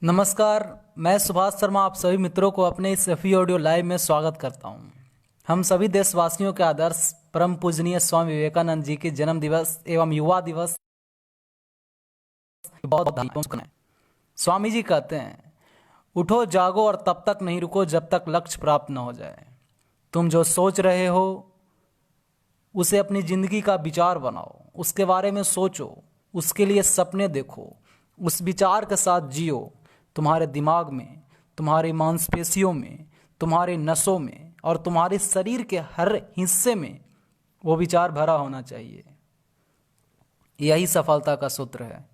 नमस्कार। मैं सुभाष शर्मा आप सभी मित्रों को अपने इस एफी ऑडियो लाइव में स्वागत करता हूं। हम सभी देशवासियों के आदर्श परम पूजनीय स्वामी विवेकानंद जी के जन्म दिवस एवं युवा दिवस बहुत बहुत। स्वामी जी कहते हैं, उठो जागो और तब तक नहीं रुको जब तक लक्ष्य प्राप्त न हो जाए। तुम जो सोच रहे हो उसे अपनी जिंदगी का विचार बनाओ, उसके बारे में सोचो, उसके लिए सपने देखो, उस विचार के साथ जियो। तुम्हारे दिमाग में, तुम्हारी मांसपेशियों में, तुम्हारे नसों में और तुम्हारे शरीर के हर हिस्से में वो विचार भरा होना चाहिए। यही सफलता का सूत्र है।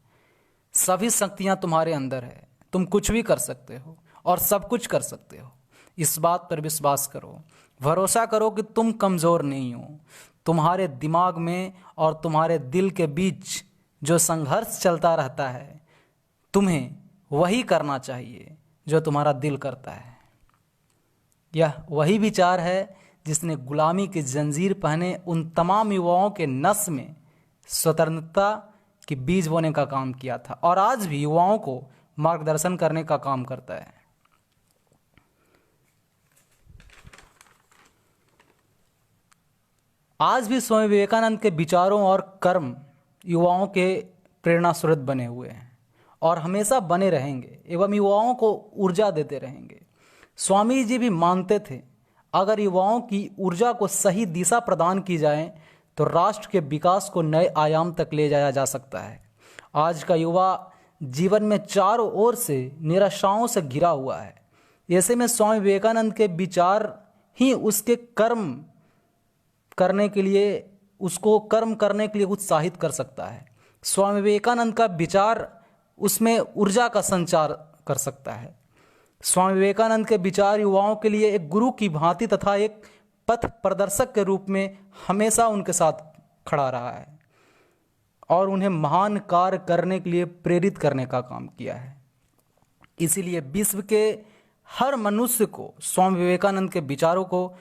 सभी शक्तियां तुम्हारे अंदर है। तुम कुछ भी कर सकते हो और सब कुछ कर सकते हो। इस बात पर विश्वास करो, भरोसा करो कि तुम कमज़ोर नहीं हो। तुम्हारे दिमाग में और तुम्हारे दिल के बीच जो संघर्ष चलता रहता है, तुम्हें वही करना चाहिए जो तुम्हारा दिल करता है। यह वही विचार है जिसने गुलामी की जंजीर पहने उन तमाम युवाओं के नस में स्वतंत्रता की बीज बोने का काम किया था और आज भी युवाओं को मार्गदर्शन करने का काम करता है। आज भी स्वामी विवेकानंद के विचारों और कर्म युवाओं के प्रेरणा स्रोत बने हुए हैं और हमेशा बने रहेंगे एवं युवाओं को ऊर्जा देते रहेंगे। स्वामी जी भी मानते थे, अगर युवाओं की ऊर्जा को सही दिशा प्रदान की जाए तो राष्ट्र के विकास को नए आयाम तक ले जाया जा सकता है। आज का युवा जीवन में चारों ओर से निराशाओं से घिरा हुआ है। ऐसे में स्वामी विवेकानंद के विचार ही उसके कर्म करने के लिए उत्साहित कर सकता है। स्वामी विवेकानंद का विचार उसमें ऊर्जा का संचार कर सकता है। स्वामी विवेकानंद के विचार युवाओं के लिए एक गुरु की भांति तथा एक पथ प्रदर्शक के रूप में हमेशा उनके साथ खड़ा रहा है और उन्हें महान कार्य करने के लिए प्रेरित करने का काम किया है। इसीलिए विश्व के हर मनुष्य को स्वामी विवेकानंद के विचारों को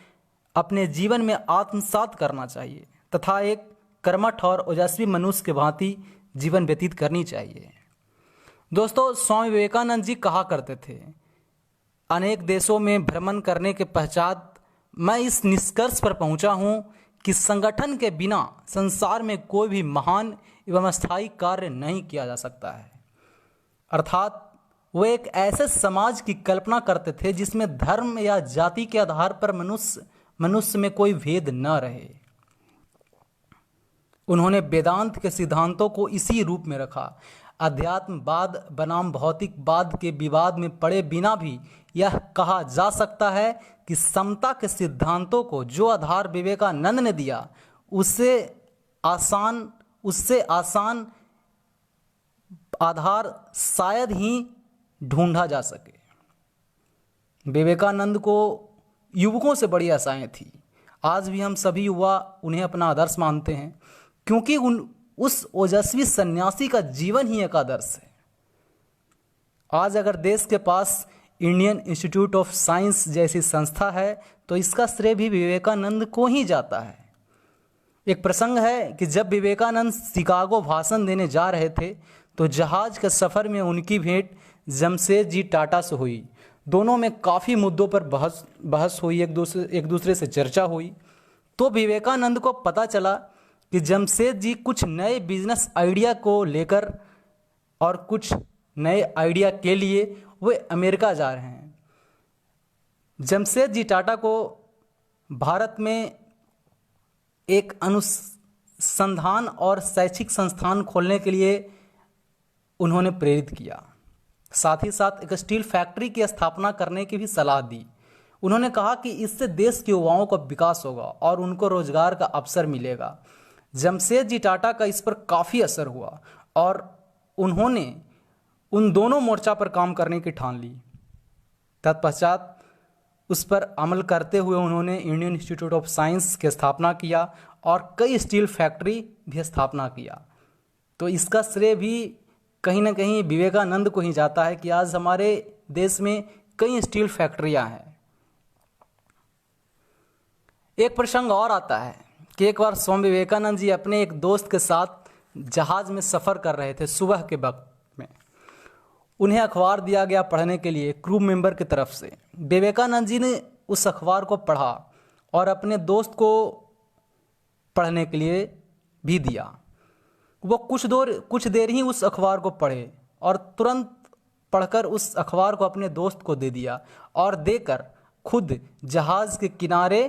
अपने जीवन में आत्मसात करना चाहिए तथा एक कर्मठ और ओजस्वी मनुष्य के भांति जीवन व्यतीत करनी चाहिए। दोस्तों, स्वामी विवेकानंद जी कहा करते थे, अनेक देशों में भ्रमण करने के पश्चात मैं इस निष्कर्ष पर पहुंचा हूं कि संगठन के बिना संसार में कोई भी महान एवं स्थायी कार्य नहीं किया जा सकता है। अर्थात वो एक ऐसे समाज की कल्पना करते थे जिसमें धर्म या जाति के आधार पर मनुष्य में कोई भेद न रहे। उन्होंने वेदांत के सिद्धांतों को इसी रूप में रखा। अध्यात्मवाद बनाम भौतिकवाद के विवाद में पड़े बिना भी यह कहा जा सकता है कि समता के सिद्धांतों को जो आधार विवेकानंद ने दिया, उससे आसान आधार शायद ही ढूंढा जा सके। विवेकानंद को युवकों से बड़ी आशाएं थी। आज भी हम सभी युवा उन्हें अपना आदर्श मानते हैं क्योंकि उस ओजस्वी सन्यासी का जीवन ही एक आदर्श है। आज अगर देश के पास इंडियन इंस्टीट्यूट ऑफ साइंस जैसी संस्था है तो इसका श्रेय भी विवेकानंद को ही जाता है। एक प्रसंग है कि जब विवेकानंद शिकागो भाषण देने जा रहे थे तो जहाज के सफ़र में उनकी भेंट जमशेदजी टाटा से हुई। दोनों में काफ़ी मुद्दों पर बहस हुई, एक दूसरे से चर्चा हुई। तो विवेकानंद को पता चला कि जमशेद जी कुछ नए बिजनेस आइडिया को लेकर और कुछ नए आइडिया के लिए वे अमेरिका जा रहे हैं। जमशेद जी टाटा को भारत में एक अनुसंधान और शैक्षिक संस्थान खोलने के लिए उन्होंने प्रेरित किया। साथ ही साथ एक स्टील फैक्ट्री की स्थापना करने की भी सलाह दी। उन्होंने कहा कि इससे देश के युवाओं का विकास होगा और उनको रोजगार का अवसर मिलेगा। जमशेद जी टाटा का इस पर काफ़ी असर हुआ और उन्होंने उन दोनों मोर्चा पर काम करने की ठान ली। तत्पश्चात उस पर अमल करते हुए उन्होंने इंडियन इंस्टीट्यूट ऑफ साइंस की स्थापना किया और कई स्टील फैक्ट्री भी स्थापना किया। तो इसका श्रेय भी कहीं ना कहीं विवेकानंद को ही जाता है कि आज हमारे देश में कई स्टील फैक्ट्रियां हैं। एक प्रसंग और आता है कि एक बार स्वामी विवेकानंद जी अपने एक दोस्त के साथ जहाज में सफ़र कर रहे थे सुबह के वक्त में। उन्हें अखबार दिया गया पढ़ने के लिए क्रू मेंबर की तरफ से। विवेकानंद जी ने उस अखबार को पढ़ा और अपने दोस्त को पढ़ने के लिए भी दिया। वो कुछ देर ही उस अखबार को पढ़े और तुरंत पढ़कर उस अखबार को अपने दोस्त को दे दिया और देकर खुद जहाज़ के किनारे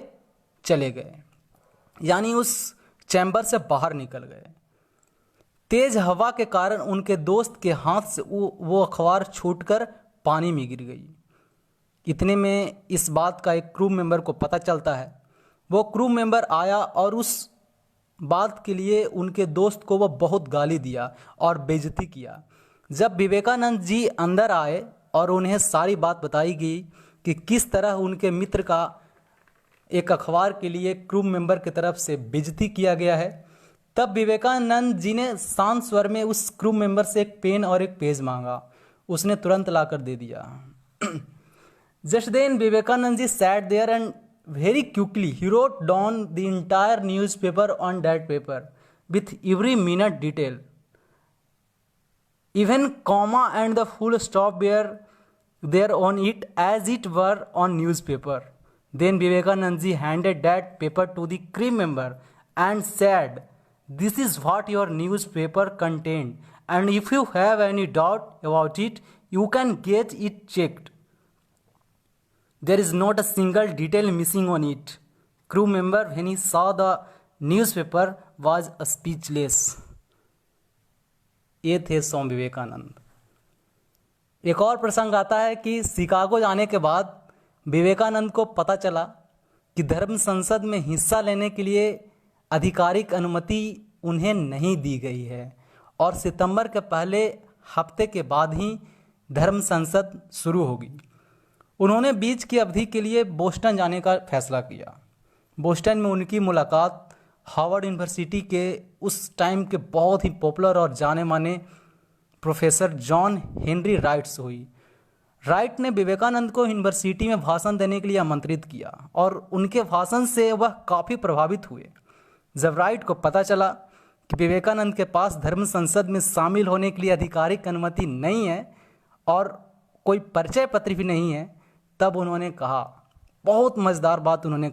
चले गए, यानी उस चैम्बर से बाहर निकल गए। तेज हवा के कारण उनके दोस्त के हाथ से वो अखबार छूटकर पानी में गिर गई। इतने में इस बात का एक क्रू मेंबर को पता चलता है। वो क्रू मेंबर आया और उस बात के लिए उनके दोस्त को वो बहुत गाली दिया और बेइज्जती किया। जब विवेकानंद जी अंदर आए और उन्हें सारी बात बताई गई कि किस तरह उनके मित्र का एक अखबार के लिए क्रू मेंबर की तरफ से बेइज्जती किया गया है, तब विवेकानंद जी ने शांत स्वर में उस क्रू मेंबर से एक पेन और एक पेज मांगा। उसने तुरंत लाकर दे दिया। Just then Vivekananda ji sat there and very quickly he wrote down the entire newspaper on that paper with every minute detail. Even comma and the full stop were there on it as it were on newspaper. Then Vivekanand ji handed that paper to the crew member and said, "This is what your newspaper contained, and if you have any doubt about it, you can get it checked. There is not a single detail missing on it." Crew member, when he saw the newspaper, was speechless. ये थे स्वामी विवेकानंद। एक और प्रसंग आता है कि Chicago जाने के बाद विवेकानंद को पता चला कि धर्म संसद में हिस्सा लेने के लिए आधिकारिक अनुमति उन्हें नहीं दी गई है और सितंबर के पहले हफ्ते के बाद ही धर्म संसद शुरू होगी। उन्होंने बीच की अवधि के लिए बोस्टन जाने का फैसला किया। बोस्टन में उनकी मुलाकात हार्वर्ड यूनिवर्सिटी के उस टाइम के बहुत ही पॉपुलर और जाने माने प्रोफेसर जॉन हेनरी राइट से हुई। राइट ने विवेकानंद को यूनिवर्सिटी में भाषण देने के लिए आमंत्रित किया और उनके भाषण से वह काफ़ी प्रभावित हुए। जब राइट को पता चला कि विवेकानंद के पास धर्म संसद में शामिल होने के लिए आधिकारिक अनुमति नहीं है और कोई परिचय पत्र भी नहीं है, तब उन्होंने कहा, बहुत मज़ेदार बात उन्होंने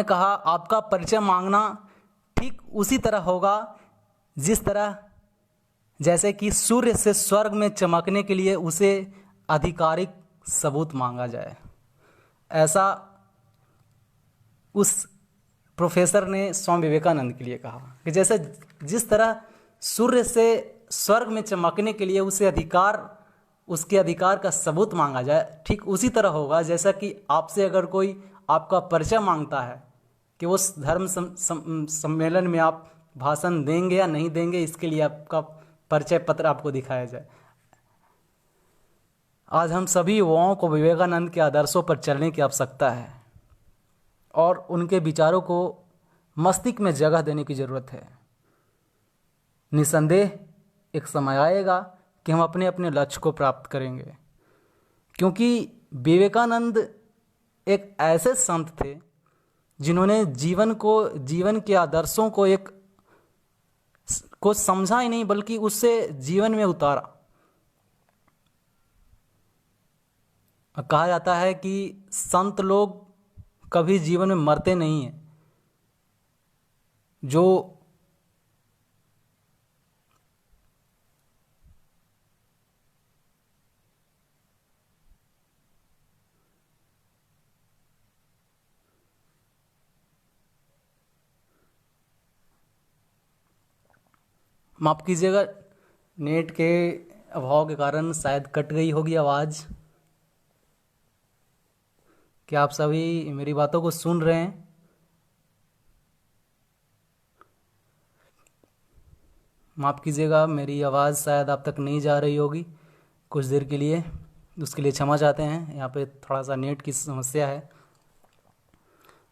कहा, आपका परिचय मांगना ठीक उसी तरह होगा जिस तरह जैसे कि सूर्य से स्वर्ग में चमकने के लिए उसे आधिकारिक सबूत मांगा जाए। ऐसा उस प्रोफेसर ने स्वामी विवेकानंद के लिए कहा कि जैसे जिस तरह सूर्य से स्वर्ग में चमकने के लिए उसके अधिकार का सबूत मांगा जाए, ठीक उसी तरह होगा जैसा कि आपसे अगर कोई आपका परिचय मांगता है कि उस धर्म सम्मेलन में आप भाषण देंगे या नहीं देंगे, इसके लिए आपका परिचय पत्र आपको दिखाया जाए। आज हम सभी युवाओं को विवेकानंद के आदर्शों पर चलने की आवश्यकता है और उनके विचारों को मस्तिष्क में जगह देने की ज़रूरत है। निसंदेह एक समय आएगा कि हम अपने अपने लक्ष्य को प्राप्त करेंगे, क्योंकि विवेकानंद एक ऐसे संत थे जिन्होंने जीवन के आदर्शों को समझा ही नहीं बल्कि उससे जीवन में उतारा। कहा जाता है कि संत लोग कभी जीवन में मरते नहीं हैं। जो माफ़ कीजिएगा, नेट के अभाव के कारण शायद कट गई होगी आवाज़। क्या आप सभी मेरी बातों को सुन रहे हैं? माफ़ कीजिएगा, मेरी आवाज़ शायद आप तक नहीं जा रही होगी कुछ देर के लिए, उसके लिए क्षमा चाहते हैं। यहाँ पे थोड़ा सा नेट की समस्या है।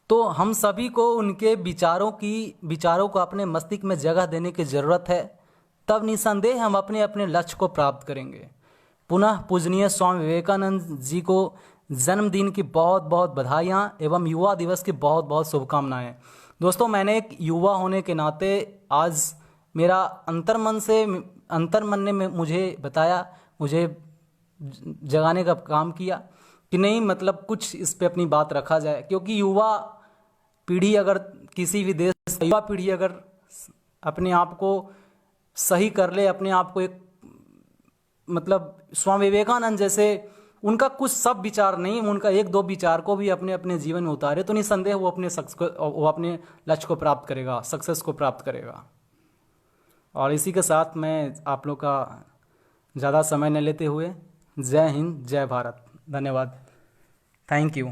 तो हम सभी को उनके विचारों को अपने मस्तिष्क में जगह देने की ज़रूरत है, तब निसंदेह हम अपने अपने लक्ष्य को प्राप्त करेंगे। पुनः पूजनीय स्वामी विवेकानंद जी को जन्मदिन की बहुत बहुत बधाइयाँ एवं युवा दिवस की बहुत बहुत शुभकामनाएं। दोस्तों, मैंने एक युवा होने के नाते आज मेरा अंतर्मन ने मुझे बताया, मुझे जगाने का काम किया कि नहीं, मतलब कुछ इस पे अपनी बात रखा जाए। क्योंकि युवा पीढ़ी अगर किसी भी देश, युवा पीढ़ी अगर अपने आप को सही कर ले, अपने आप को एक मतलब स्वामी विवेकानंद जैसे उनका कुछ सब विचार नहीं, उनका एक दो विचार को भी अपने अपने जीवन में उतारे तो निसंदेह वो अपने लक्ष्य को प्राप्त करेगा, सक्सेस को प्राप्त करेगा। और इसी के साथ मैं आप लोग का ज़्यादा समय न लेते हुए, जय हिंद, जय भारत, धन्यवाद, थैंक यू।